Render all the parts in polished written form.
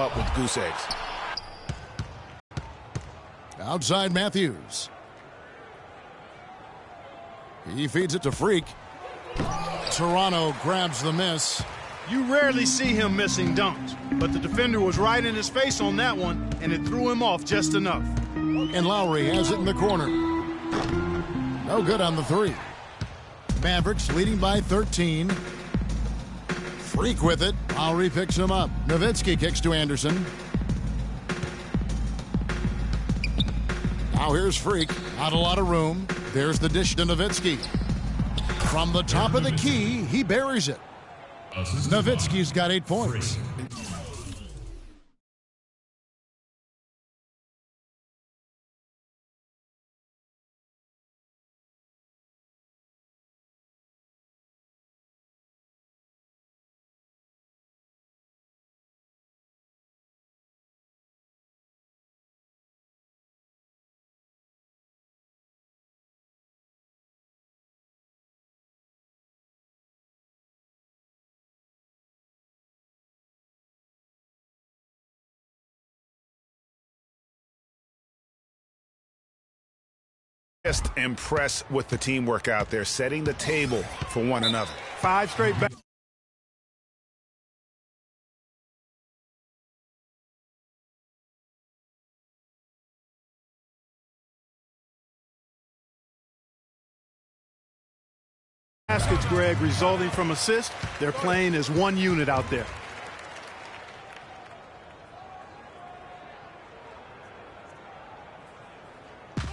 Up with goose eggs. Outside Matthews. He feeds it to Freak. Toronto grabs the miss. You rarely see him missing dunks, but the defender was right in his face on that one, and it threw him off just enough. And Lowry has it in the corner. No good on the three. Mavericks leading by 13. Freak with it. Lowry picks him up. Nowitzki kicks to Anderson. Now here's Freak. Not a lot of room. There's the dish to Nowitzki. From the top of the key, he buries it. Nowitzki's got 8 points. Just impressed with the teamwork out there, setting the table for one another. 5 straight back. Baskets, Greg, resulting from assists. They're playing as one unit out there.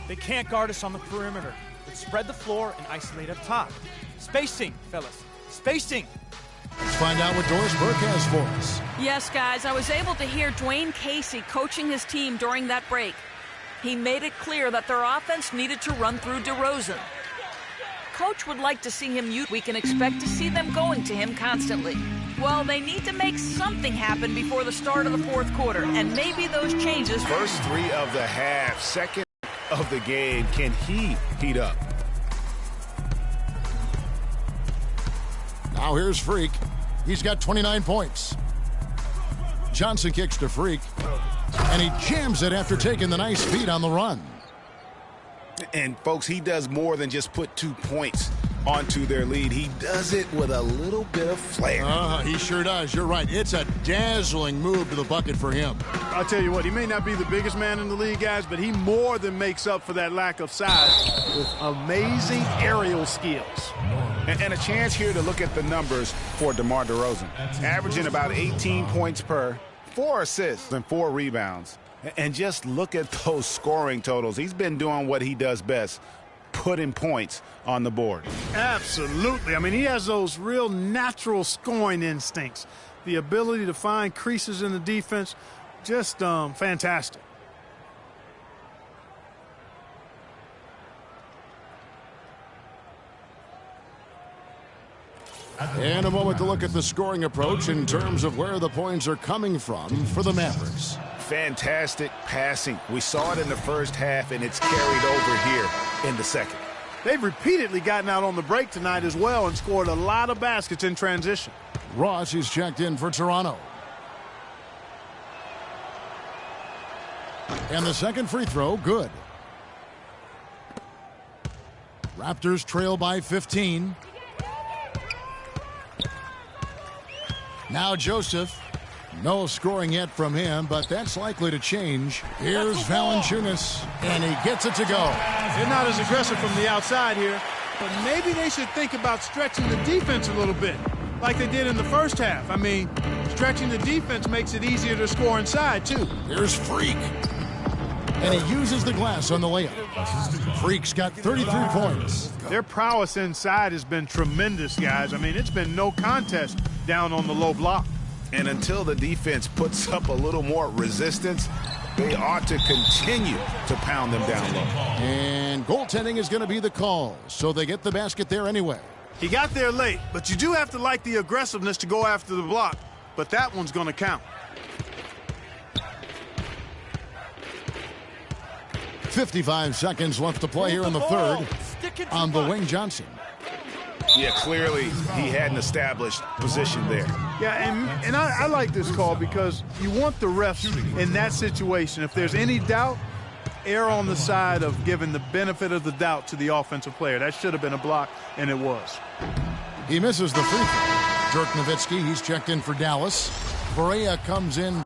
They can't guard us on the perimeter. Let's spread the floor and isolate up top. Spacing, fellas. Spacing. Let's find out what Doris Burke has for us. Yes, guys, I was able to hear Dwayne Casey coaching his team during that break. He made it clear that their offense needed to run through DeRozan. Coach would like to see him use. We can expect to see them going to him constantly. Well, they need to make something happen before the start of the fourth quarter, and maybe those changes. First 3 of the half, second of the game. Can he heat up? Now here's Freak. He's got 29 points. Johnson kicks to Freak. And he jams it after taking the nice feed on the run. And, folks, he does more than just put 2 points onto their lead. He does it with a little bit of flair. He sure does. You're right. It's a dazzling move to the bucket for him. I'll tell you what, he may not be the biggest man in the league, guys, but he more than makes up for that lack of size with amazing aerial skills. And a chance here to look at the numbers for DeMar DeRozan. Averaging about 18 points per, 4 assists and 4 rebounds. And just look at those scoring totals. He's been doing what he does best, putting points on the board. Absolutely. I mean, he has those real natural scoring instincts. The ability to find creases in the defense, just fantastic. And a moment to look at the scoring approach in terms of where the points are coming from for the Mavericks. Fantastic passing. We saw it in the first half, and it's carried over here in the second. They've repeatedly gotten out on the break tonight as well and scored a lot of baskets in transition. Ross is checked in for Toronto. And the second free throw, good. Raptors trail by 15. Now Joseph. No scoring yet from him, but that's likely to change. Here's Valanciunas, and he gets it to go. They're not as aggressive from the outside here, but maybe they should think about stretching the defense a little bit, like they did in the first half. I mean, stretching the defense makes it easier to score inside, too. Here's Freak. And he uses the glass on the layup. Freak's got 33 points. Their prowess inside has been tremendous, guys. I mean, it's been no contest down on the low block. And until the defense puts up a little more resistance, they ought to continue to pound them down low. And goaltending is going to be the call, so they get the basket there anyway. He got there late, but you do have to like the aggressiveness to go after the block. But that one's going to count. 55 seconds left to play here in the third. On the wing, Johnson. Yeah, clearly he had an established position there. Yeah, and I like this call because you want the refs in that situation. If there's any doubt, err on the side of giving the benefit of the doubt to the offensive player. That should have been a block, and it was. He misses the free throw. Dirk Nowitzki, he's checked in for Dallas. Barea comes in.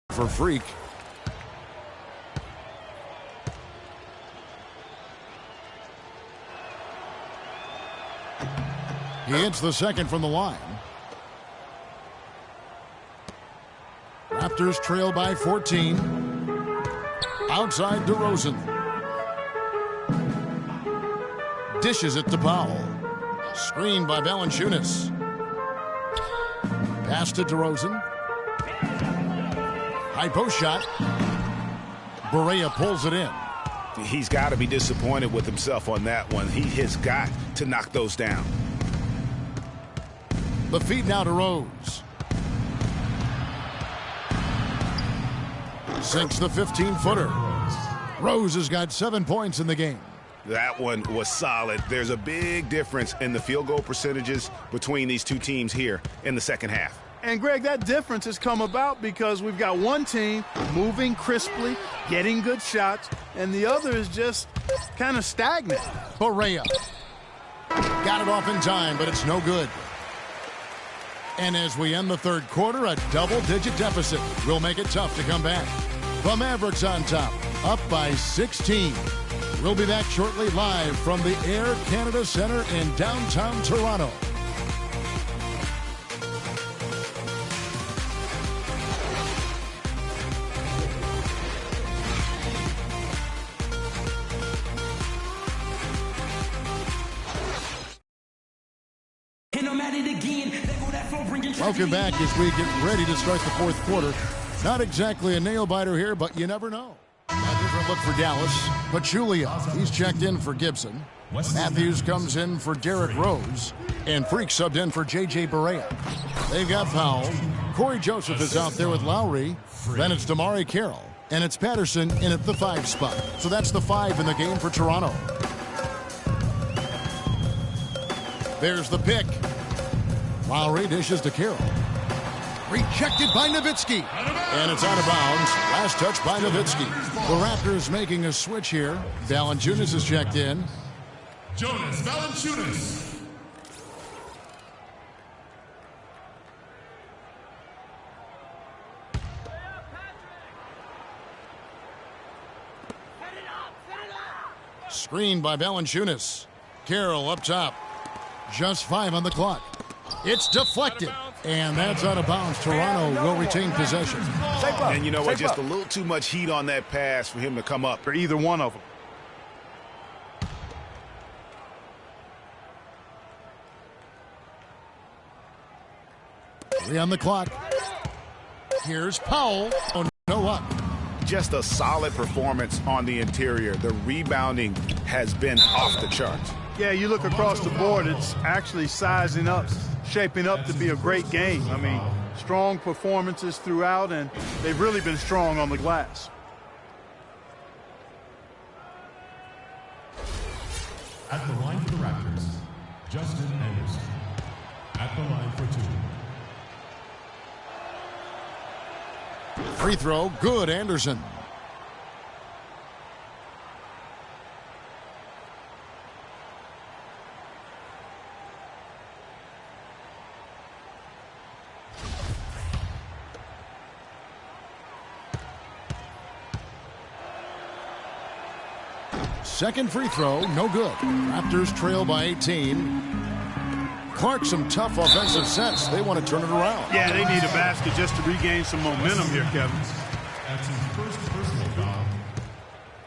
For Freak. He hits the second from the line. Raptors trail by 14. Outside DeRozan. Dishes it to Powell. Screened by Valanciunas. Pass to DeRozan. High post shot. Barea pulls it in. He's got to be disappointed with himself on that one. He has got to knock those down. The feed now to Rose. Sinks the 15-footer. Rose has got 7 points in the game. That one was solid. There's a big difference in the field goal percentages between these two teams here in the second half. And, Greg, that difference has come about because we've got one team moving crisply, getting good shots, and the other is just kind of stagnant. Barea. Got it off in time, but it's no good. And as we end the third quarter, a double-digit deficit will make it tough to come back. The Mavericks on top, up by 16. We'll be back shortly live from the Air Canada Centre in downtown Toronto. Welcome back as we get ready to start the fourth quarter. Not exactly a nail-biter here, but you never know. A different look for Dallas. Pachulia, he's checked in for Gibson. Matthews comes in for Derrick Rose. And Freak subbed in for J.J. Barea. They've got Powell. Corey Joseph is out there with Lowry. Then it's Damari Carroll. And it's Patterson in at the 5 spot. So that's the 5 in the game for Toronto. There's the pick. Lowry dishes to Carroll. Rejected by Nowitzki. And it's out of bounds. Last touch by Nowitzki. The Raptors making a switch here. Valanciunas is checked in. Jonas Valanciunas. Screened by Valanciunas. Carroll up top. Just 5 on the clock. It's deflected. And that's out of bounds. Toronto will retain possession. And you know what? Just a little too much heat on that pass for him to come up. For either one of them. Three on the clock. Here's Powell. Oh, no up. Just a solid performance on the interior. The rebounding has been off the charts. Yeah, you look across the board, it's actually sizing up, shaping up to be a great game. I mean, strong performances throughout, and they've really been strong on the glass. At the line for the Raptors, Justin Anderson. At the line for 2. Free throw, good, Anderson. Second free throw, no good. Raptors trail by 18. Clark, some tough offensive sets. They want to turn it around. Yeah, they need a basket just to regain some momentum here, Kevin. That's his first personal foul.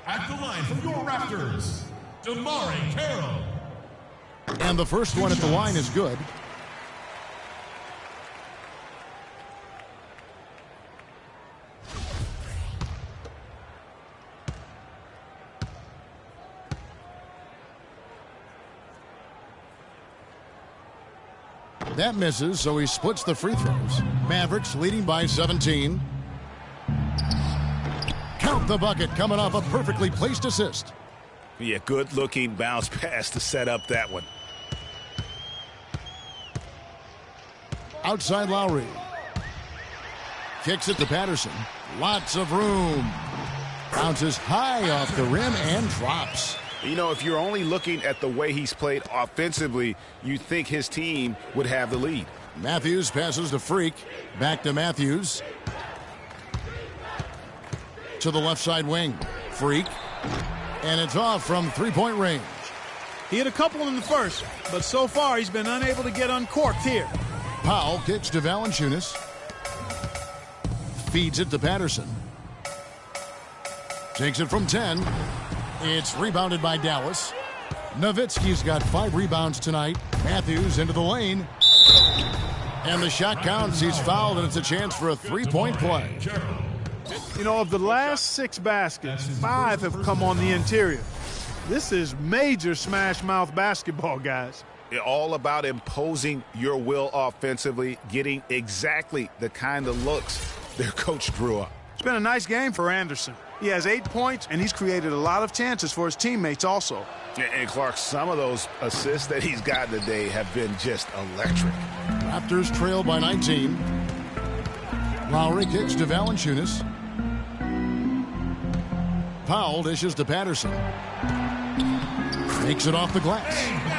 At the line for your Raptors, Damari Carroll. And the first one at the line is good. That misses, so he splits the free throws. Mavericks leading by 17. Count the bucket, coming off a perfectly placed assist. Yeah, good-looking bounce pass to set up that one. Outside Lowry. Kicks it to Patterson. Lots of room. Bounces high off the rim and drops. You know, if you're only looking at the way he's played offensively, you think his team would have the lead. Matthews passes to Freak. Back to Matthews. To the left side wing. Freak. And it's off from three-point range. He hit a couple in the first, but so far he's been unable to get uncorked here. Powell kicks to Valanciunas. Feeds it to Patterson. Takes it from 10. It's rebounded by Dallas. Nowitzki's got 5 rebounds tonight. Matthews into the lane. And the shot counts. He's fouled, and it's a chance for a three-point play. You know, of the last 6 baskets, 5 have come on the interior. This is major smash-mouth basketball, guys. All about imposing your will offensively, getting exactly the kind of looks their coach drew up. It's been a nice game for Anderson. He has 8 points, and he's created a lot of chances for his teammates also. And Clark, some of those assists that he's gotten today have been just electric. Raptors trail by 19. Lowry kicks to Valanciunas. Powell dishes to Patterson. Makes it off the glass.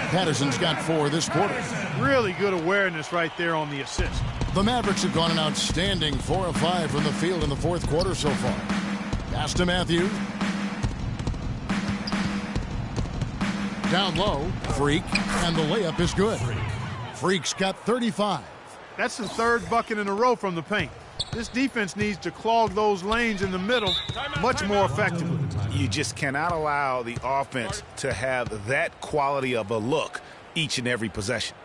Patterson's got 4 this quarter. Really good awareness right there on the assist. The Mavericks have gone an outstanding 4 of 5 from the field in the fourth quarter so far. Pass to Matthews. Down low, Freak, and the layup is good. Freak's got 35. That's the 3rd bucket in a row from the paint. This defense needs to clog those lanes in the middle much more effectively. You just cannot allow the offense to have that quality of a look each and every possession.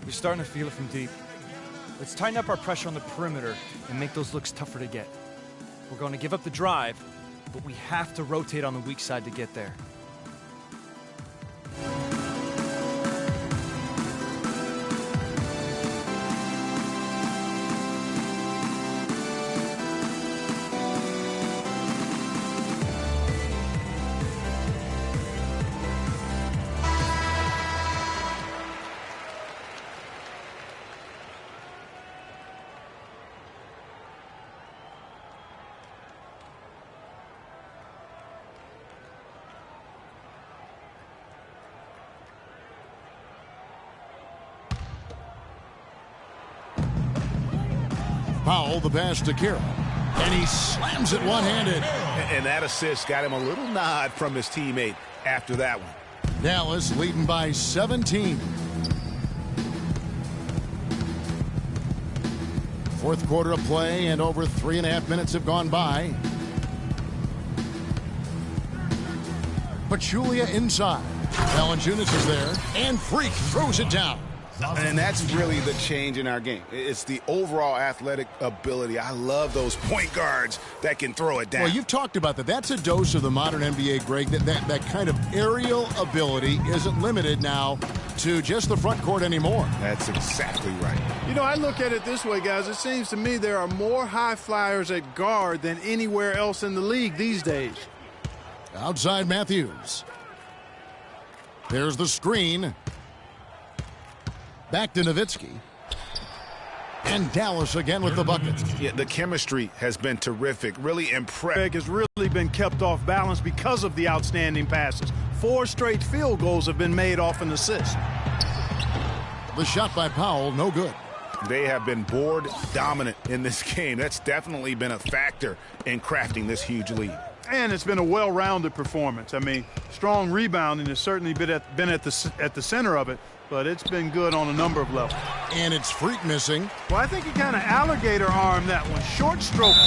You're starting to feel it from deep. Let's tighten up our pressure on the perimeter and make those looks tougher to get. We're going to give up the drive, but we have to rotate on the weak side to get there. Powell, the pass to Carroll. And he slams it one-handed. And that assist got him a little nod from his teammate after that one. Dallas leading by 17. Fourth quarter of play, and over 3.5 minutes have gone by. Pachulia inside. Valanciunas is there, and Freak throws it down. And that's really the change in our game. It's the overall athletic ability. I love those point guards that can throw it down. Well, you've talked about that. That's a dose of the modern NBA, Greg. That kind of aerial ability isn't limited now to just the front court anymore. That's exactly right. You know, I look at it this way, guys. It seems to me there are more high flyers at guard than anywhere else in the league these days. Outside Matthews. There's the screen. Back to Nowitzki. And Dallas again with the bucket. Yeah, the chemistry has been terrific. Really impressive. Greg has really been kept off balance because of the outstanding passes. 4 straight field goals have been made off an assist. The shot by Powell, no good. They have been board dominant in this game. That's definitely been a factor in crafting this huge lead. And it's been a well-rounded performance. I mean, strong rebounding has certainly been at the center of it, but it's been good on a number of levels. And it's Freak missing. Well, I think he kind of alligator armed that one, short stroke.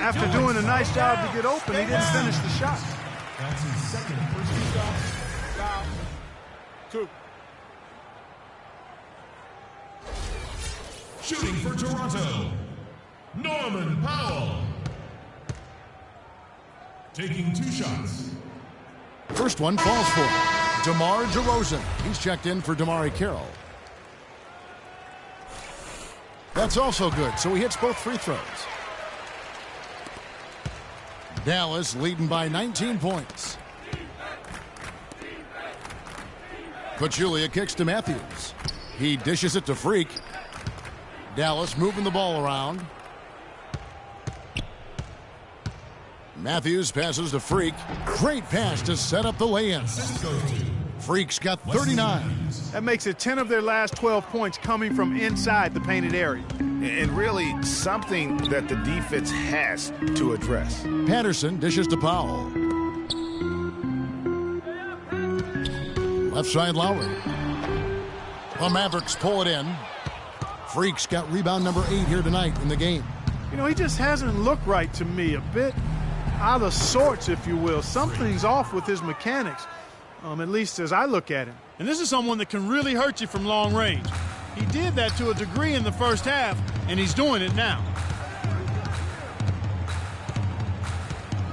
After doing a nice job to get open, he didn't finish the shot. That's his second personal foul. 2. Shooting for Toronto, Norman Powell. taking 2 shots. First one falls for DeMar DeRozan. He's checked in for Damari Carroll. That's also good, so he hits both free throws. Dallas leading by 19 points. Pachulia kicks to Matthews. He dishes it to Freak. Dallas moving the ball around. Matthews passes to Freak. Great pass to set up the lay-in. Freak's got 39. That makes it 10 of their last 12 points coming from inside the painted area. And really something that the defense has to address. Patterson dishes to Powell. Left side Lowry. The Mavericks pull it in. Freak's got rebound number 8 here tonight in the game. You know, he just hasn't looked right to me. A bit out of sorts, if you will. Something's off with his mechanics, at least as I look at him. And this is someone that can really hurt you from long range. He did that to a degree in the first half, and he's doing it now.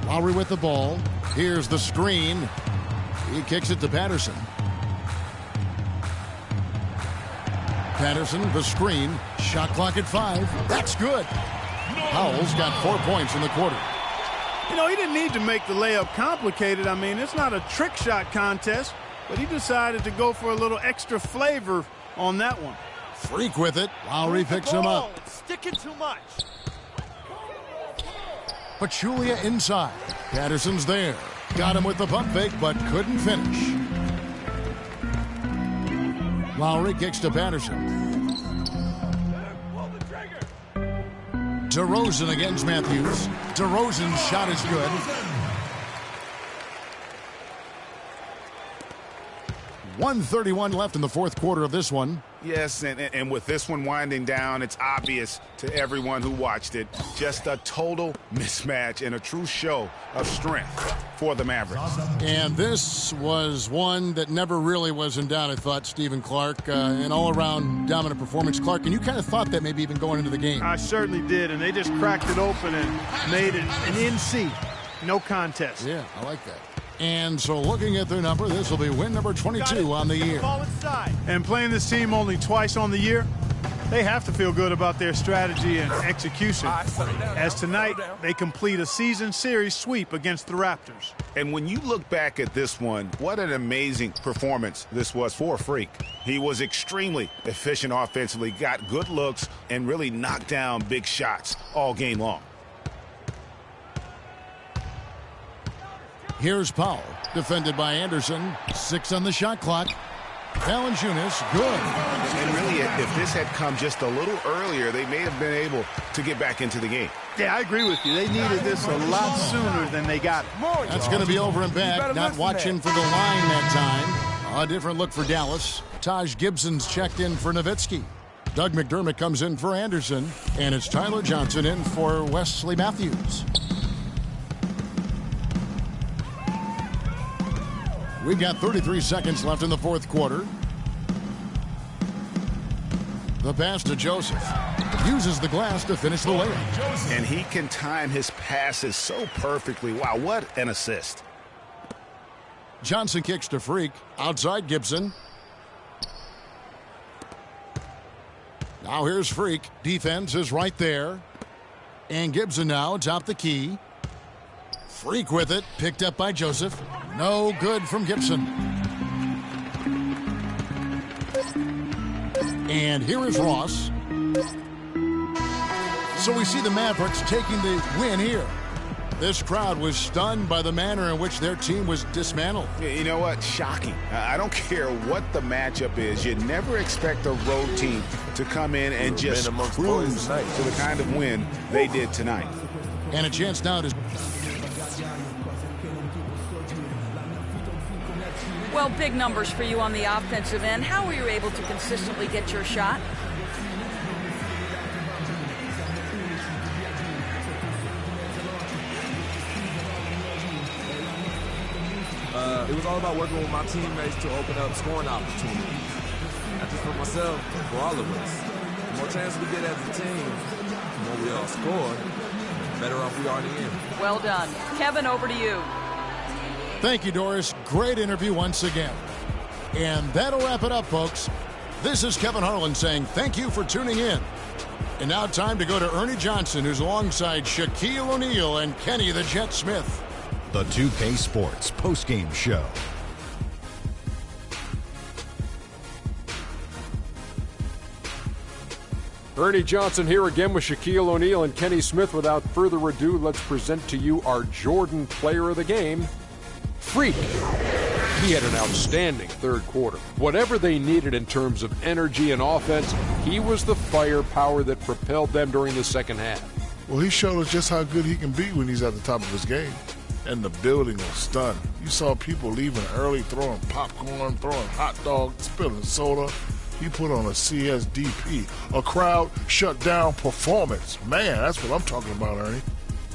Lowry with the ball. Here's the screen. He kicks it to Patterson. Patterson, the screen. Shot clock at 5. That's good. Powell's got 4 points in the quarter. You know, he didn't need to make the layup complicated. I mean, it's not a trick shot contest, but he decided to go for a little extra flavor on that one. Freak with it. Lowry picks him up. It's sticking too much. Pachulia inside. Patterson's there. Got him with the pump fake, but couldn't finish. Lowry kicks to Patterson. DeRozan against Matthews. DeRozan's shot is good. .131 left in the fourth quarter of this one. Yes, and with this one winding down, it's obvious to everyone who watched it. Just a total mismatch and a true show of strength for the Mavericks. And this was one that never really was in doubt, I thought, Stephen Clark. An all-around dominant performance. Clark, and you kind of thought that maybe even going into the game. I certainly did, and they just cracked it open and made it an NC. No contest. Yeah, I like that. And so looking at their number, this will be win number 22 on the year. And playing this team only twice on the year, they have to feel good about their strategy and execution. As tonight, they complete a season series sweep against the Raptors. And when you look back at this one, what an amazing performance this was for Freak. He was extremely efficient offensively, got good looks, and really knocked down big shots all game long. Here's Powell, defended by Anderson. 6 on the shot clock. Valanciunas, good. And really, if this had come just a little earlier, they may have been able to get back into the game. Yeah, I agree with you. They needed this a lot sooner than they got it. That's going to be over and back. Not watching for the line that time. A different look for Dallas. Taj Gibson's checked in for Nowitzki. Doug McDermott comes in for Anderson. And it's Tyler Johnson in for Wesley Matthews. We've got 33 seconds left in the fourth quarter. The pass to Joseph. Uses the glass to finish the layup. And he can time his passes so perfectly. Wow, what an assist. Johnson kicks to Freak. Outside Gibson. Now here's Freak. Defense is right there. And Gibson now atop the key. Freak with it. Picked up by Joseph. No good from Gibson. And here is Ross. So we see the Mavericks taking the win here. This crowd was stunned by the manner in which their team was dismantled. You know what? Shocking. I don't care what the matchup is. You never expect a road team to come in and just cruise to the kind of win they did tonight. And a chance now to... Well, big numbers for you on the offensive end. How were you able to consistently get your shot? It was all about working with my teammates to open up scoring opportunities. Not just for myself, for all of us. The more chances we get as a team, the more we all score, the better off we are in the end. Well done. Kevin, over to you. Thank you, Doris. Great interview once again. And that'll wrap it up, folks. This is Kevin Harlan saying thank you for tuning in. And now time to go to Ernie Johnson, who's alongside Shaquille O'Neal and Kenny the Jet Smith. The 2K Sports postgame show. Ernie Johnson here again with Shaquille O'Neal and Kenny Smith. Without further ado, let's present to you our Jordan player of the game, Freak. He had an outstanding third quarter. Whatever they needed in terms of energy and offense, he was the firepower that propelled them during the second half. Well, he showed us just how good he can be when he's at the top of his game. And the building was stunned. You saw people leaving early, throwing popcorn, throwing hot dogs, spilling soda. He put on a CSDP, a crowd shut down performance. Man, that's what I'm talking about, Ernie.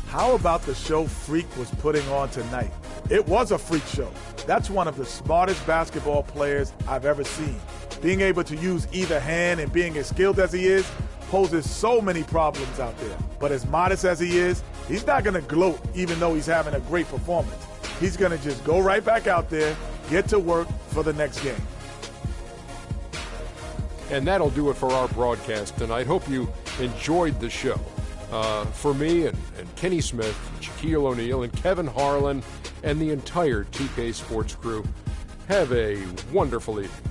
How about the show Freak was putting on tonight? It was a freak show. That's one of the smartest basketball players I've ever seen. Being able to use either hand and being as skilled as he is poses so many problems out there. But as modest as he is, he's not going to gloat even though he's having a great performance. He's going to just go right back out there, get to work for the next game. And that'll do it for our broadcast tonight. Hope you enjoyed the show. For me and Kenny Smith, Shaquille O'Neal, and Kevin Harlan, and the entire 2K Sports crew, have a wonderful evening.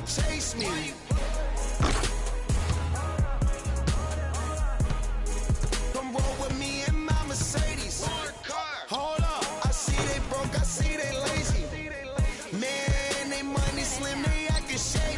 wanna chase me. Come roll with me in my Mercedes. Hold up, I see they broke, I see they lazy. Man, they money slim, they actin' shady.